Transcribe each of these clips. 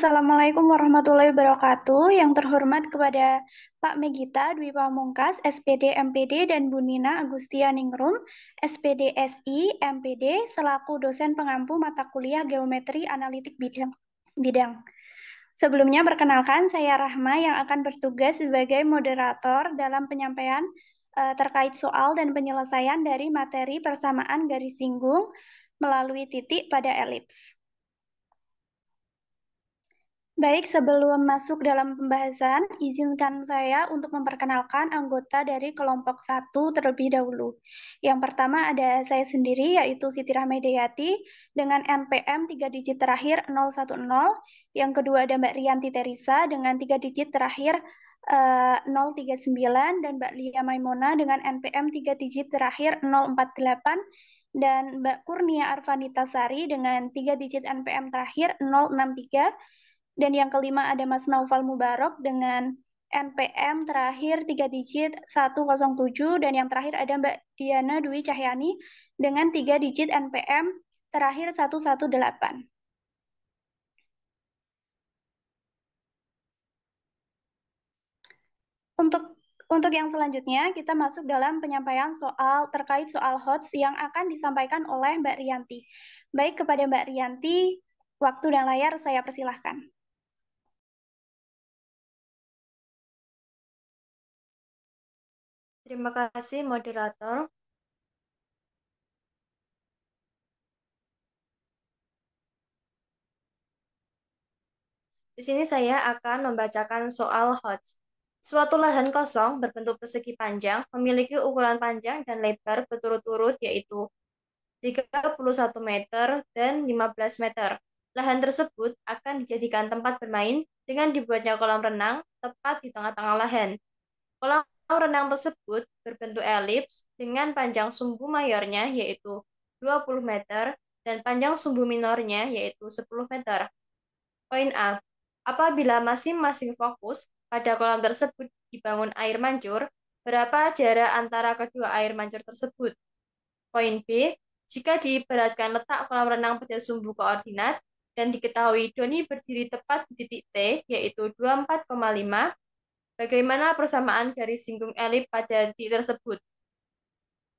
Assalamualaikum warahmatullahi wabarakatuh. Yang terhormat kepada Pak Megita Dwi Pamungkas, SPD MPD, dan Bu Nina Agustia Ningrum, SPD SI MPD, selaku dosen pengampu mata kuliah Geometri Analitik Bidang. Sebelumnya perkenalkan, saya Rahma yang akan bertugas sebagai moderator dalam penyampaian terkait soal dan penyelesaian dari materi persamaan garis singgung melalui titik pada elips. Baik, sebelum masuk dalam pembahasan, izinkan saya untuk memperkenalkan anggota dari kelompok 1 terlebih dahulu. Yang pertama ada saya sendiri, yaitu Siti Rahmaidayati, dengan NPM 3 digit terakhir 010. Yang kedua ada Mbak Rianti Teresa, dengan 3 digit terakhir 039, dan Mbak Lia Maimuna dengan NPM 3 digit terakhir 048, dan Mbak Kurnia Arvanita Sari dengan 3 digit NPM terakhir 063. Dan yang kelima ada Mas Naufal Mubarok dengan NPM terakhir 3 digit 107. Dan yang terakhir ada Mbak Diana Dwi Cahyani dengan 3 digit NPM terakhir 118. Untuk yang selanjutnya, kita masuk dalam penyampaian soal terkait soal HOTS yang akan disampaikan oleh Mbak Rianti. Baik, kepada Mbak Rianti, waktu dan layar saya persilahkan. Terima kasih, moderator. Di sini saya akan membacakan soal HOTS. Suatu lahan kosong berbentuk persegi panjang memiliki ukuran panjang dan lebar berturut-turut yaitu 31 meter dan 15 meter. Lahan tersebut akan dijadikan tempat bermain dengan dibuatnya kolam renang tepat di tengah-tengah lahan. Kolam renang tersebut berbentuk elips dengan panjang sumbu mayornya yaitu 20 meter dan panjang sumbu minornya yaitu 10 meter. Poin A. Apabila masing-masing fokus pada kolam tersebut dibangun air mancur, berapa jarak antara kedua air mancur tersebut? Poin B. Jika diibaratkan letak kolam renang pada sumbu koordinat dan diketahui Doni berdiri tepat di titik T, yaitu 24,5, bagaimana persamaan garis singgung elip pada titik tersebut?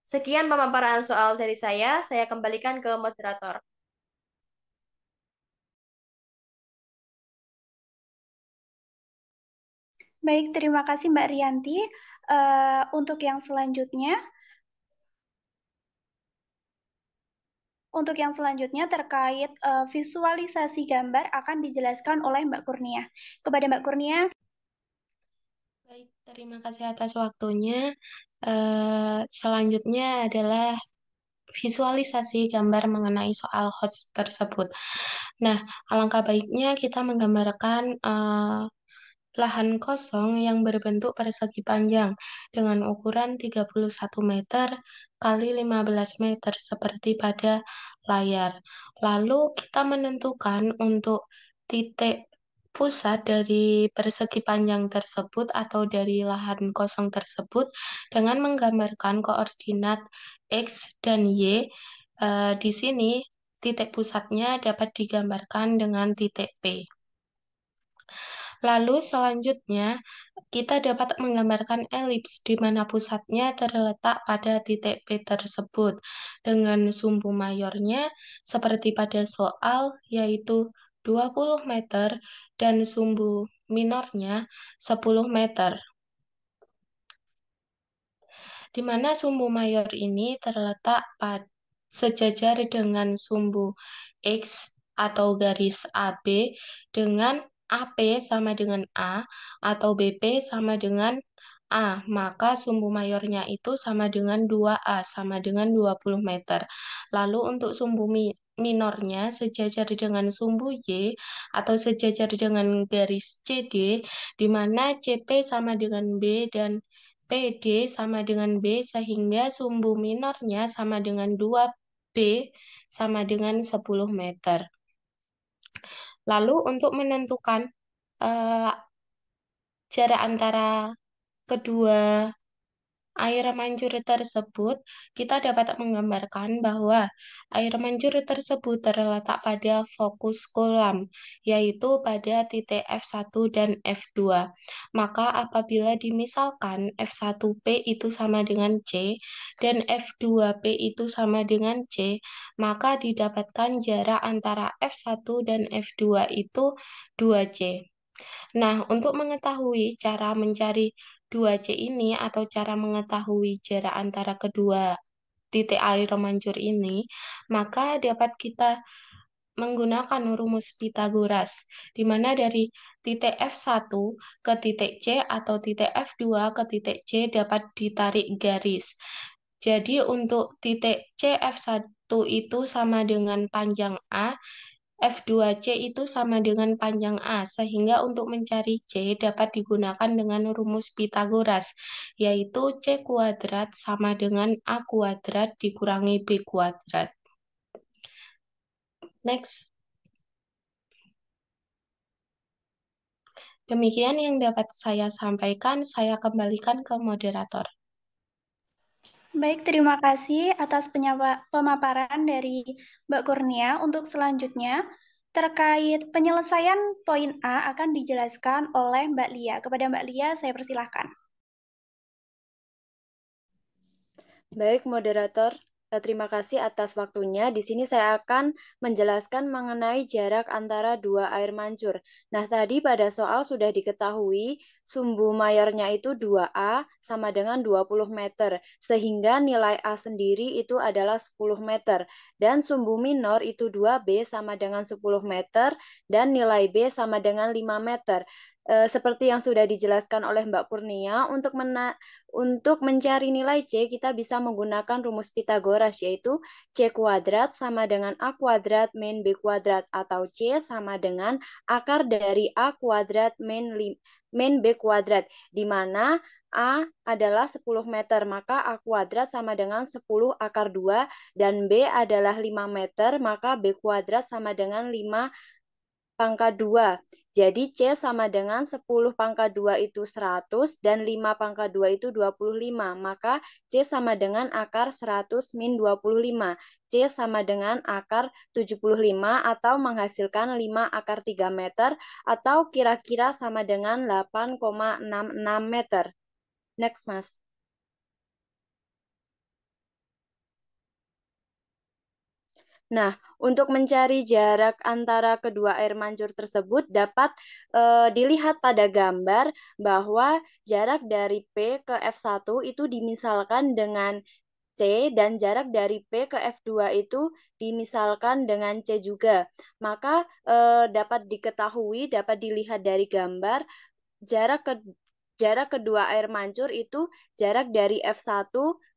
Sekian pemaparan soal dari saya kembalikan ke moderator. Baik, terima kasih Mbak Rianti. Untuk yang selanjutnya, terkait visualisasi gambar akan dijelaskan oleh Mbak Kurnia. Kepada Mbak Kurnia. Baik, terima kasih atas waktunya. Selanjutnya adalah visualisasi gambar mengenai soal HOTS tersebut. Nah, alangkah baiknya kita menggambarkan lahan kosong yang berbentuk persegi panjang dengan ukuran 31 meter kali 15 meter seperti pada layar. Lalu kita menentukan untuk titik pusat dari persegi panjang tersebut atau dari lahan kosong tersebut dengan menggambarkan koordinat X dan Y. Di sini titik pusatnya dapat digambarkan dengan titik P. Lalu selanjutnya kita dapat menggambarkan elips di mana pusatnya terletak pada titik P tersebut dengan sumbu mayornya seperti pada soal yaitu 20 meter dan sumbu minornya 10 meter. Di mana sumbu mayor ini terletak sejajar dengan sumbu X atau garis AB dengan AP sama dengan A atau BP sama dengan A, maka sumbu mayornya itu sama dengan 2A, sama dengan 20 meter. Lalu untuk sumbu minornya sejajar dengan sumbu Y atau sejajar dengan garis CD, di mana CP sama dengan B dan PD sama dengan B sehingga sumbu minornya sama dengan 2B sama dengan 10 meter. Lalu untuk menentukan jarak antara kedua air mancur tersebut, kita dapat menggambarkan bahwa air mancur tersebut terletak pada fokus kolam, yaitu pada titik F1 dan F2. Maka apabila dimisalkan F1P itu sama dengan C dan F2P itu sama dengan C, maka didapatkan jarak antara F1 dan F2 itu 2C. Nah, untuk mengetahui cara mencari 2C ini atau cara mengetahui jarak antara kedua titik air mancur ini, maka dapat kita menggunakan rumus Pitagoras, di mana dari titik F1 ke titik C atau titik F2 ke titik C dapat ditarik garis. Jadi untuk titik C F1 itu sama dengan panjang A, F2C itu sama dengan panjang A, sehingga untuk mencari C dapat digunakan dengan rumus Pitagoras, yaitu C kuadrat sama dengan A kuadrat dikurangi B kuadrat. Next. Demikian yang dapat saya sampaikan, saya kembalikan ke moderator. Baik, terima kasih atas pemaparan dari Mbak Kurnia. Untuk selanjutnya, terkait penyelesaian poin A akan dijelaskan oleh Mbak Lia. Kepada Mbak Lia, saya persilahkan. Baik, moderator. Terima kasih atas waktunya. Di sini saya akan menjelaskan mengenai jarak antara dua air mancur. Nah, tadi pada soal sudah diketahui sumbu mayornya itu 2A sama dengan 20 meter. Sehingga nilai A sendiri itu adalah 10 meter. Dan sumbu minor itu 2B sama dengan 10 meter. Dan nilai B sama dengan 5 meter. Seperti yang sudah dijelaskan oleh Mbak Kurnia, untuk mencari nilai C, kita bisa menggunakan rumus Pitagoras, yaitu C kuadrat sama dengan A kuadrat min B kuadrat, atau C sama dengan akar dari A kuadrat min B kuadrat, di mana A adalah 10 meter, maka A kuadrat sama dengan 10 akar 2, dan B adalah 5 meter, maka B kuadrat sama dengan 5 pangkat 2. Jadi C sama dengan 10 pangkat 2 itu 100 dan 5 pangkat 2 itu 25. Maka C sama dengan akar 100 min 25. C sama dengan akar 75 atau menghasilkan 5 akar 3 meter atau kira-kira sama dengan 8,66 meter. Next, Mas. Nah, untuk mencari jarak antara kedua air mancur tersebut dapat dilihat pada gambar bahwa jarak dari P ke F1 itu dimisalkan dengan C dan jarak dari P ke F2 itu dimisalkan dengan C juga. Maka dapat diketahui, dapat dilihat dari gambar jarak kedua air mancur itu jarak dari F1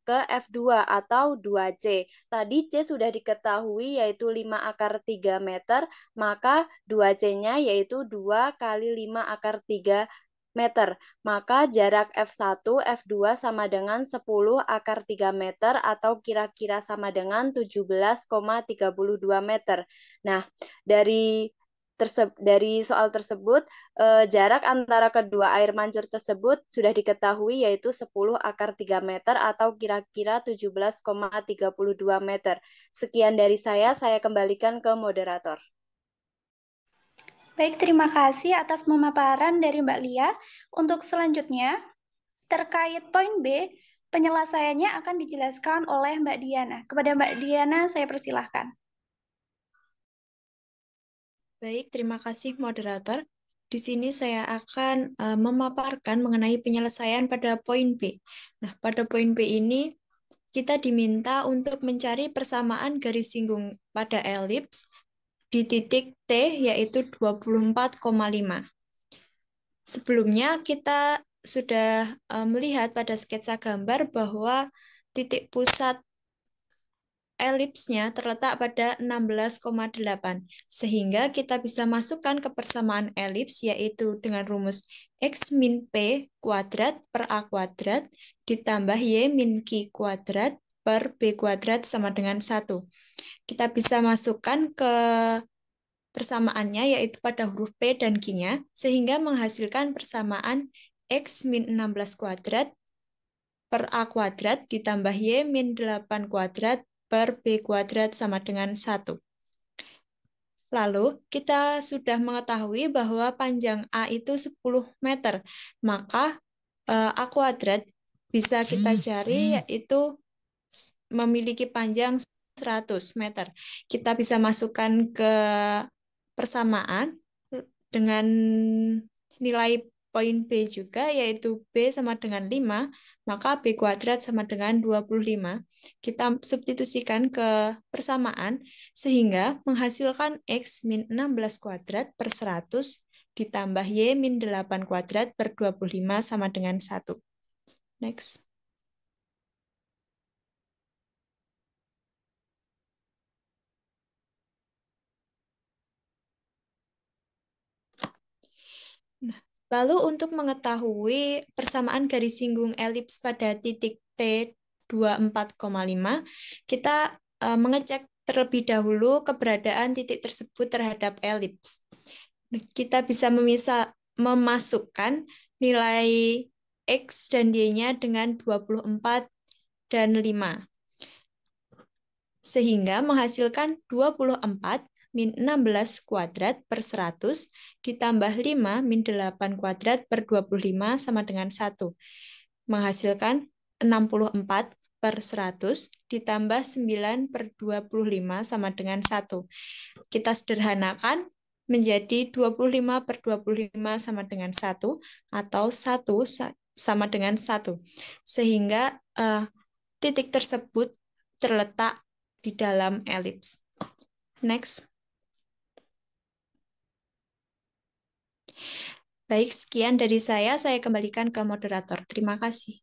ke F2 atau 2C. Tadi C sudah diketahui yaitu 5 akar 3 meter, maka 2C-nya yaitu 2 kali 5 akar 3 meter. Maka jarak F1, F2 sama dengan 10 akar 3 meter atau kira-kira sama dengan 17,32 meter. Nah, dari soal tersebut, jarak antara kedua air mancur tersebut sudah diketahui yaitu 10 akar 3 meter atau kira-kira 17,32 meter. Sekian dari saya kembalikan ke moderator. Baik, terima kasih atas pemaparan dari Mbak Lia. Untuk selanjutnya, terkait poin B, penyelesaiannya akan dijelaskan oleh Mbak Diana. Kepada Mbak Diana, saya persilahkan. Baik, terima kasih moderator. Di sini saya akan memaparkan mengenai penyelesaian pada poin B. Nah, pada poin B ini kita diminta untuk mencari persamaan garis singgung pada elips di titik T yaitu 24,5. Sebelumnya kita sudah melihat pada sketsa gambar bahwa titik pusat elipsnya terletak pada 16,8, sehingga kita bisa masukkan ke persamaan elips yaitu dengan rumus X min P kuadrat per A kuadrat ditambah Y min Q kuadrat per B kuadrat sama dengan 1. Kita bisa masukkan ke persamaannya yaitu pada huruf P dan Q-nya, sehingga menghasilkan persamaan X min 16 kuadrat per A kuadrat ditambah Y min 8 kuadrat per B kuadrat sama dengan 1. Lalu, kita sudah mengetahui bahwa panjang A itu 10 meter. Maka, A kuadrat bisa kita cari yaitu memiliki panjang 100 meter. Kita bisa masukkan ke persamaan dengan nilai poin B juga, yaitu B sama dengan 5, maka B kuadrat sama dengan 25. Kita substitusikan ke persamaan, sehingga menghasilkan X min 16 kuadrat per 100 ditambah Y min 8 kuadrat per 25 sama dengan 1. Next. Nah, lalu untuk mengetahui persamaan garis singgung elips pada titik T 24,5, kita mengecek terlebih dahulu keberadaan titik tersebut terhadap elips. Nah, kita bisa memasukkan nilai X dan Y-nya dengan 24 dan 5. Sehingga menghasilkan 24 min 16 kuadrat per 100 ditambah 5 min 8 kuadrat per 25 sama dengan 1. Menghasilkan 64 per 100 ditambah 9 per 25 sama dengan 1. Kita sederhanakan menjadi 25 per 25 sama dengan 1 atau 1 sama dengan 1. Sehingga titik tersebut terletak di dalam elips. Next. Baik, sekian dari saya kembalikan ke moderator. Terima kasih.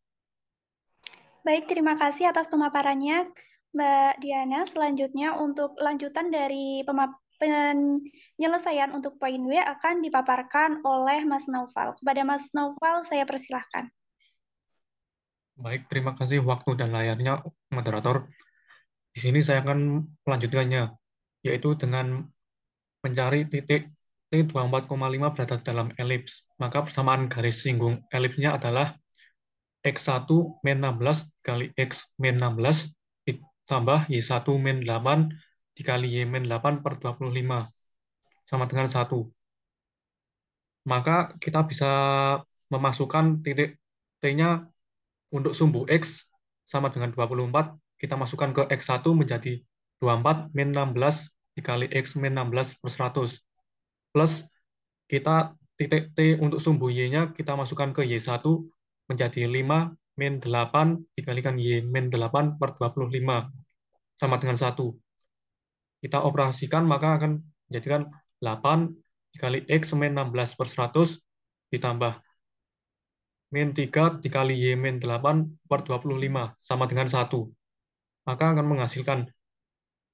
Baik, terima kasih atas pemaparannya, Mbak Diana. Selanjutnya untuk lanjutan dari penyelesaian untuk poin W akan dipaparkan oleh Mas Naufal. Kepada Mas Naufal, saya persilahkan. Baik, terima kasih waktu dan layarnya, moderator. Di sini saya akan melanjutkannya, yaitu dengan mencari titik T24,5 berada dalam elips. Maka persamaan garis singgung elipsnya adalah X1 min 16 kali X min 16 ditambah Y1 min 8 dikali Y min 8 per 25 sama dengan 1. Maka kita bisa memasukkan titik T-nya untuk sumbu X sama dengan 24, kita masukkan ke X1 menjadi 24 min 16 dikali X min 16 per 100. Plus kita titik T untuk sumbu Y-nya kita masukkan ke Y1 menjadi 5 min 8 dikalikan Y min 8 per 25 sama dengan 1. Kita operasikan maka akan menjadikan 8 dikali X min 16 per 100 ditambah min 3 dikali Y min 8 per 25 sama dengan 1. Maka akan menghasilkan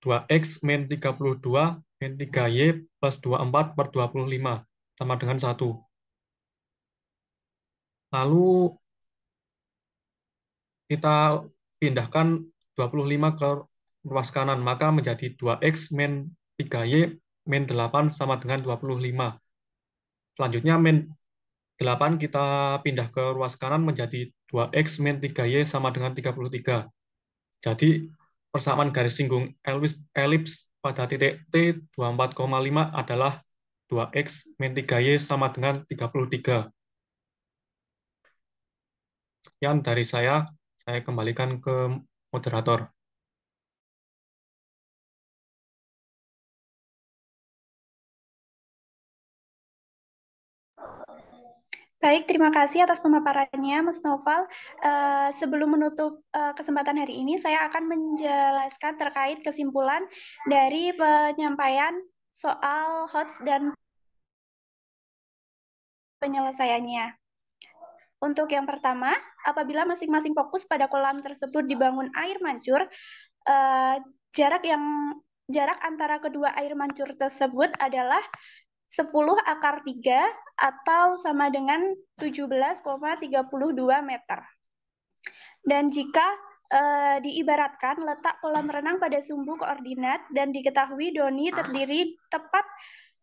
2X min 32 min 3Y plus 24 per 25 sama dengan 1. Lalu kita pindahkan 25 ke ruas kanan, maka menjadi 2X min 3Y min 8 sama dengan 25. Selanjutnya min 8 kita pindah ke ruas kanan menjadi 2X min 3Y sama dengan 33. Jadi persamaan garis singgung elips pada titik T 24,5 adalah 2X min 3Y sama dengan 33. Sekian dari saya kembalikan ke moderator. Baik, terima kasih atas pemaparannya, Mas Noval. Sebelum menutup kesempatan hari ini, saya akan menjelaskan terkait kesimpulan dari penyampaian soal HOTS dan penyelesaiannya. Untuk yang pertama, apabila masing-masing fokus pada kolam tersebut dibangun air mancur, jarak antara kedua air mancur tersebut adalah 10 akar 3 atau sama dengan 17,32 meter. Dan jika diibaratkan letak kolam renang pada sumbu koordinat dan diketahui Doni terdiri tepat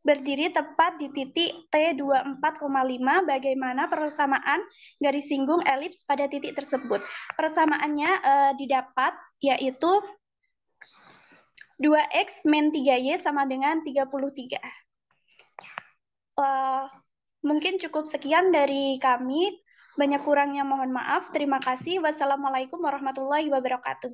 berdiri tepat di titik T24,5. Bagaimana persamaan garis singgung elips pada titik tersebut? Persamaannya didapat yaitu 2X min 3Y sama dengan 33. Mungkin cukup sekian dari kami. Banyak kurangnya mohon maaf. Terima kasih. Wassalamualaikum warahmatullahi wabarakatuh.